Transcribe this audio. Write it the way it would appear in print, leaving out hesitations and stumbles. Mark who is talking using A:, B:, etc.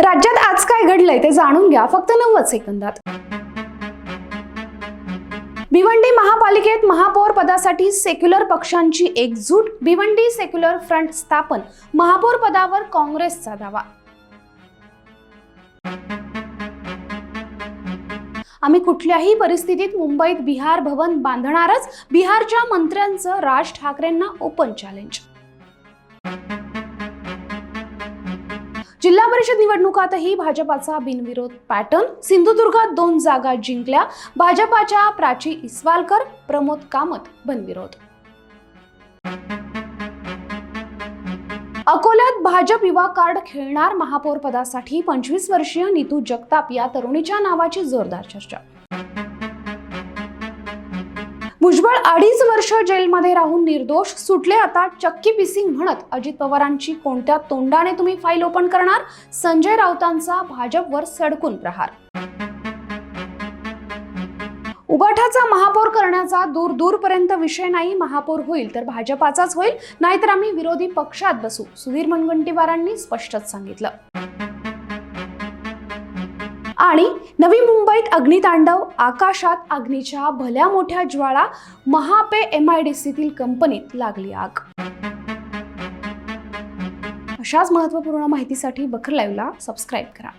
A: राज्यात आज काय घडलंय ते जाणून घ्या फक्त 90 सेकंदात। भिवंडी महापालिकेत महापौर पदासाठी सेक्युलर पक्षांची एकजूट, भिवंडी सेक्युलर फ्रंट स्थापन, महापौर पदावर काँग्रेसचा दावा। आम्ही कुठल्याही परिस्थितीत मुंबईत बिहार भवन बांधणारच, बिहारच्या मंत्र्यांचं राज ठाकरेंना ओपन चॅलेंज। जिल्हा परिषद निवडणुकातही भाजपाचा बिनविरोध पॅटर्न, सिंधुदुर्गात 2 जागा जिंकल्या, भाजपाच्या प्राची इस्वालकर, प्रमोद कामत बिनविरोध। अकोल्यात भाजप युवा कार्ड खेळणार, महापौर पदासाठी 25 वर्षीय नीतू जगताप या तरुणीच्या नावाची जोरदार चर्चा। भुजबळ 2.5 वर्ष जेलमध्ये राहून निर्दोष, सुटले आता चक्की पिसिंग म्हणत अजित पवारांची कोणत्या तोंडाने तुम्ही फाईल ओपन करणार, संजय राऊतांचा भाजपवर सडकून प्रहार। उबाठाचा महापौर करण्याचा दूरपर्यंत विषय नाही, महापौर होईल तर भाजपाचाच होईल, नाहीतर आम्ही विरोधी पक्षात बसू, सुधीर मुनगंटीवारांनी स्पष्टच सांगितलं। आणि नवी मुंबईत अग्नितांडव, आकाशात अग्नीच्या भल्या मोठ्या ज्वाळा, महापे MIDCतील कंपनीत लागली आग। अशाच महत्त्वपूर्ण माहितीसाठी बखर लाईव्हला सबस्क्राईब करा।